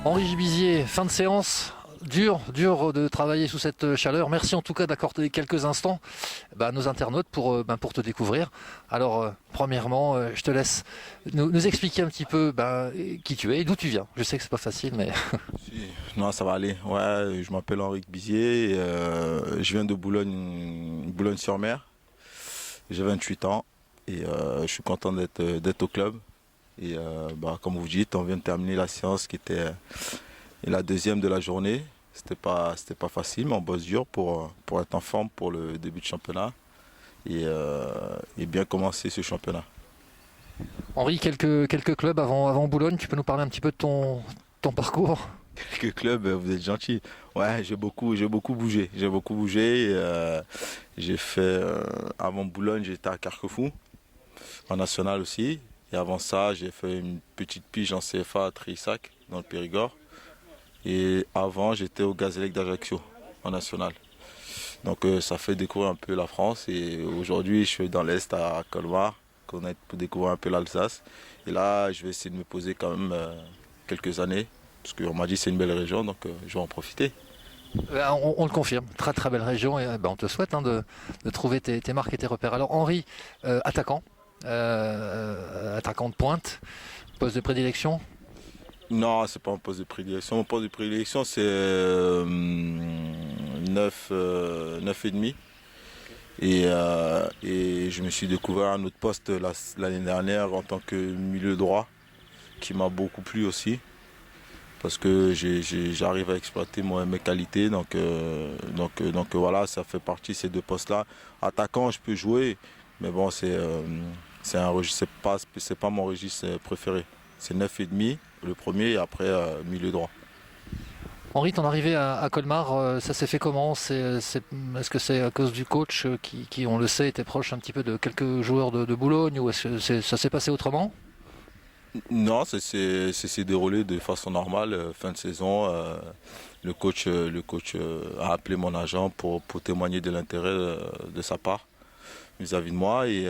Henri Gibizier, fin de séance. Dur de travailler sous cette chaleur. Merci en tout cas d'accorder quelques instants à nos internautes pour te découvrir. Alors, premièrement, je te laisse nous expliquer un petit peu qui tu es et d'où tu viens. Je sais que c'est pas facile, mais Non, ça va aller. Ouais, je m'appelle Henri Bizier. Je viens de Boulogne-sur-Mer. J'ai 28 ans et je suis content d'être au club. Et comme vous dites, on vient de terminer la séance qui était la deuxième de la journée. C'était pas facile, mais on bosse dur pour être en forme pour le début de championnat et bien commencer ce championnat. Henri, quelques clubs avant Boulogne. Tu peux nous parler un petit peu de ton parcours? Quelques clubs, vous êtes gentil. Ouais, j'ai beaucoup bougé. J'ai beaucoup bougé. J'ai fait avant Boulogne, j'étais à Carquefou, en national aussi. Et avant ça, j'ai fait une petite pige en CFA à Trissac, dans le Périgord. Et avant, j'étais au Gazélec d'Ajaccio, en national. Donc ça fait découvrir un peu la France. Et aujourd'hui, je suis dans l'Est à Colmar, connaître pour découvrir un peu l'Alsace. Et là, je vais essayer de me poser quand même quelques années. Parce qu'on m'a dit que c'est une belle région, donc je vais en profiter. On le confirme, très très belle région et on te souhaite de trouver tes marques et tes repères. Alors Henri, attaquant de pointe, poste de prédilection? Non, c'est pas un poste de prédilection. Mon poste de prédilection, c'est 9 et demi. Et je me suis découvert un autre poste l'année dernière en tant que milieu droit, qui m'a beaucoup plu aussi. Parce que j'arrive à exploiter mes qualités. Donc voilà, ça fait partie de ces deux postes-là. Attaquant, je peux jouer, mais bon, c'est pas mon registre préféré. C'est 9 et demi, le premier, et après milieu droit. Henri, ton arrivée à Colmar, ça s'est fait comment? Est-ce que c'est à cause du coach qui, on le sait, était proche un petit peu de quelques joueurs de Boulogne ou est-ce que ça s'est passé autrement? Non, ça s'est déroulé de façon normale. Fin de saison, le coach a appelé mon agent pour témoigner de l'intérêt de sa part vis-à-vis de moi et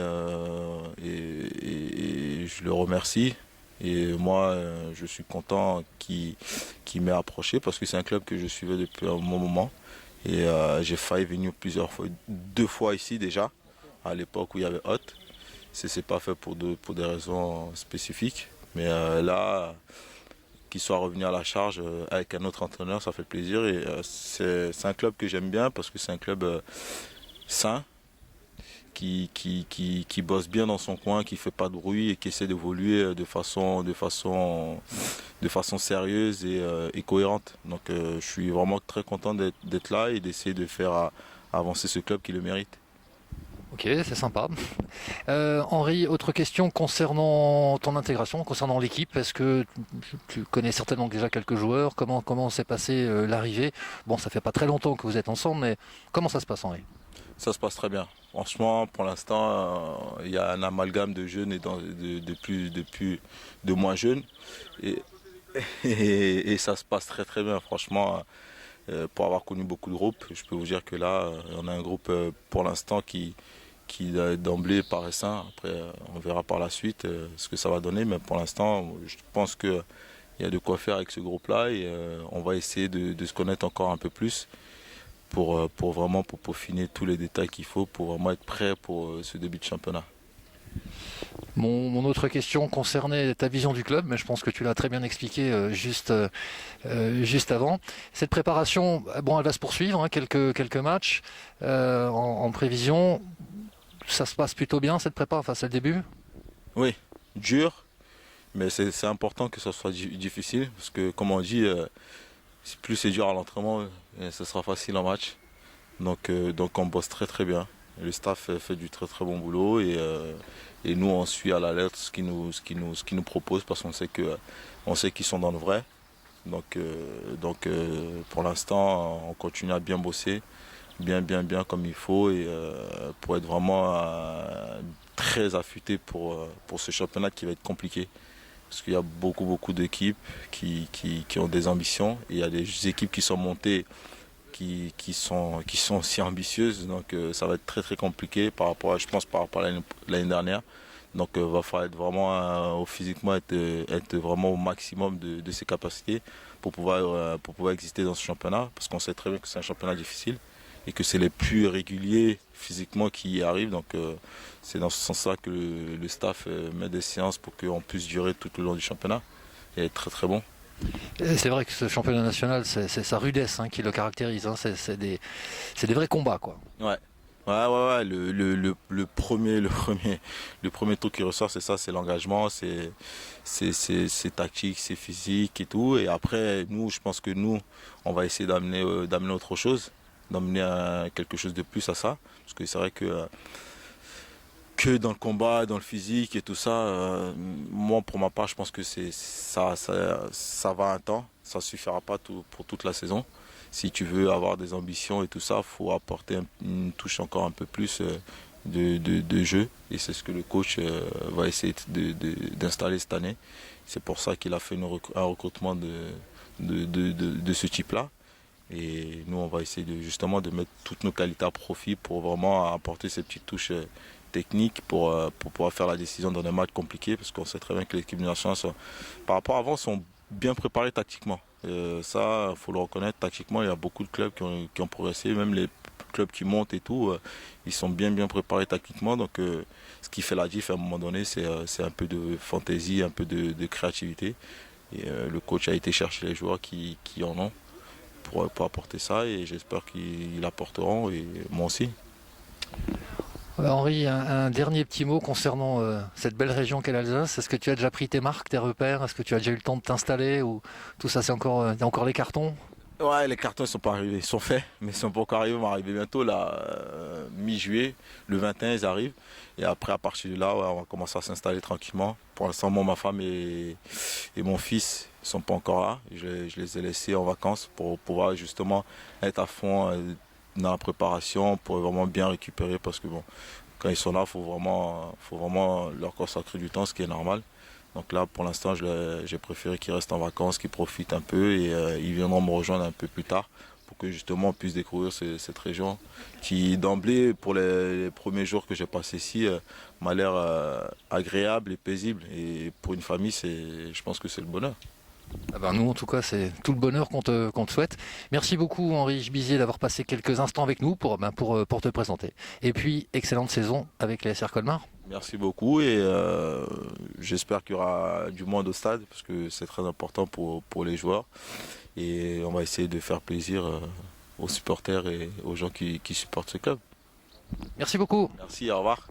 je le remercie. Et moi, je suis content qu'il m'ait approché parce que c'est un club que je suivais depuis un bon moment. Et j'ai failli venir plusieurs fois, 2 fois ici déjà, à l'époque où il y avait Hot. C'est pas fait pour des raisons spécifiques. Mais là, qu'il soit revenu à la charge avec un autre entraîneur, ça fait plaisir. Et c'est un club que j'aime bien parce que c'est un club sain, qui bosse bien dans son coin, qui fait pas de bruit et qui essaie d'évoluer de façon sérieuse et cohérente. Donc je suis vraiment très content d'être là et d'essayer de faire avancer ce club qui le mérite. Ok, c'est sympa. Henri, autre question concernant ton intégration, concernant l'équipe. Est-ce que tu connais certainement déjà quelques joueurs? Comment s'est passée l'arrivée? Bon, ça fait pas très longtemps que vous êtes ensemble, mais comment ça se passe, Henri? Ça se passe très bien. Franchement, pour l'instant, il y a un amalgame de jeunes et de moins jeunes. Et, et ça se passe très très bien. Franchement, pour avoir connu beaucoup de groupes, je peux vous dire que là, on a un groupe pour l'instant qui d'emblée paraît sain. Après, on verra par la suite ce que ça va donner. Mais pour l'instant, je pense qu'il y a de quoi faire avec ce groupe-là et on va essayer de se connaître encore un peu plus pour vraiment pour peaufiner tous les détails qu'il faut pour vraiment être prêt pour ce début de championnat. Mon autre question concernait ta vision du club, mais je pense que tu l'as très bien expliqué juste avant. Cette préparation, bon, elle va se poursuivre, hein, quelques matchs en prévision. Ça se passe plutôt bien cette prépa, enfin c'est le début. Oui, dur, mais c'est important que ça soit difficile parce que comme on dit, plus c'est dur à l'entraînement, ce sera facile en match. Donc on bosse très très bien. Le staff fait du très très bon boulot et nous on suit à la lettre ce qu'ils nous proposent parce qu'on sait qu'ils sont dans le vrai. Donc pour l'instant on continue à bien bosser, bien comme il faut et pour être vraiment très affûté pour ce championnat qui va être compliqué. Parce qu'il y a beaucoup d'équipes qui ont des ambitions et il y a des équipes qui sont montées qui sont aussi ambitieuses. Donc ça va être très très compliqué par rapport à, je pense, par rapport à l'année dernière. Donc il va falloir être vraiment physiquement être vraiment au maximum de ses capacités pour pouvoir exister dans ce championnat, parce qu'on sait très bien que c'est un championnat difficile et que c'est les plus réguliers physiquement qui y arrivent. Donc c'est dans ce sens-là que le staff met des séances pour qu'on puisse durer tout le long du championnat et être très très bon. C'est vrai que ce championnat national, c'est sa rudesse qui le caractérise. C'est des vrais combats, quoi. Ouais. Ouais. Le premier truc qui ressort, c'est ça, c'est l'engagement, c'est tactique, c'est physique et tout. Et après, nous, je pense que nous, on va essayer d'amener autre chose, d'amener quelque chose de plus à ça. Parce que c'est vrai que dans le combat, dans le physique et tout ça, moi, pour ma part, je pense que ça va un temps. Ça ne suffira pas pour toute la saison. Si tu veux avoir des ambitions et tout ça, il faut apporter une touche encore un peu plus de jeu. Et c'est ce que le coach va essayer d'installer cette année. C'est pour ça qu'il a fait un recrutement de ce type-là. Et nous, on va essayer justement de mettre toutes nos qualités à profit pour vraiment apporter ces petites touches techniques pour pouvoir faire la décision dans des matchs compliqués. Parce qu'on sait très bien que l'équipe nationale, par rapport à avant, sont bien préparés tactiquement. Ça, il faut le reconnaître, tactiquement, il y a beaucoup de clubs qui ont progressé, même les clubs qui montent et tout, ils sont bien préparés tactiquement. Donc ce qui fait la diff à un moment donné, c'est un peu de fantaisie, un peu de créativité. Et le coach a été chercher les joueurs qui en ont pour apporter ça, et j'espère qu'ils l'apporteront, et moi aussi. Henri, un dernier petit mot concernant cette belle région qu'est l'Alsace. Est-ce que tu as déjà pris tes marques, tes repères? Est-ce que tu as déjà eu le temps de t'installer, ou tout ça, c'est encore les cartons? Ouais, les cartons ne sont pas arrivés, ils sont faits, mais ils ne sont pas encore arrivés. Ils vont arriver bientôt, là, mi-juillet, le 21, ils arrivent. Et après, à partir de là, ouais, on va commencer à s'installer tranquillement. Pour l'instant, moi, ma femme et mon fils ne sont pas encore là. Je les ai laissés en vacances pour pouvoir justement être à fond dans la préparation, pour vraiment bien récupérer. Parce que bon, quand ils sont là, faut vraiment leur consacrer du temps, ce qui est normal. Donc là, pour l'instant, j'ai préféré qu'ils restent en vacances, qu'ils profitent un peu, et ils viendront me rejoindre un peu plus tard pour que justement on puisse découvrir cette région qui, d'emblée, pour les premiers jours que j'ai passés ici, m'a l'air agréable et paisible. Et pour une famille, je pense que c'est le bonheur. Ah ben nous, en tout cas, c'est tout le bonheur qu'on te souhaite. Merci beaucoup, Henri Bizier, d'avoir passé quelques instants avec nous pour te présenter. Et puis, excellente saison avec les SR Colmar. Merci beaucoup, et j'espère qu'il y aura du monde au stade, parce que c'est très important pour les joueurs. Et on va essayer de faire plaisir aux supporters et aux gens qui supportent ce club. Merci beaucoup. Merci, au revoir.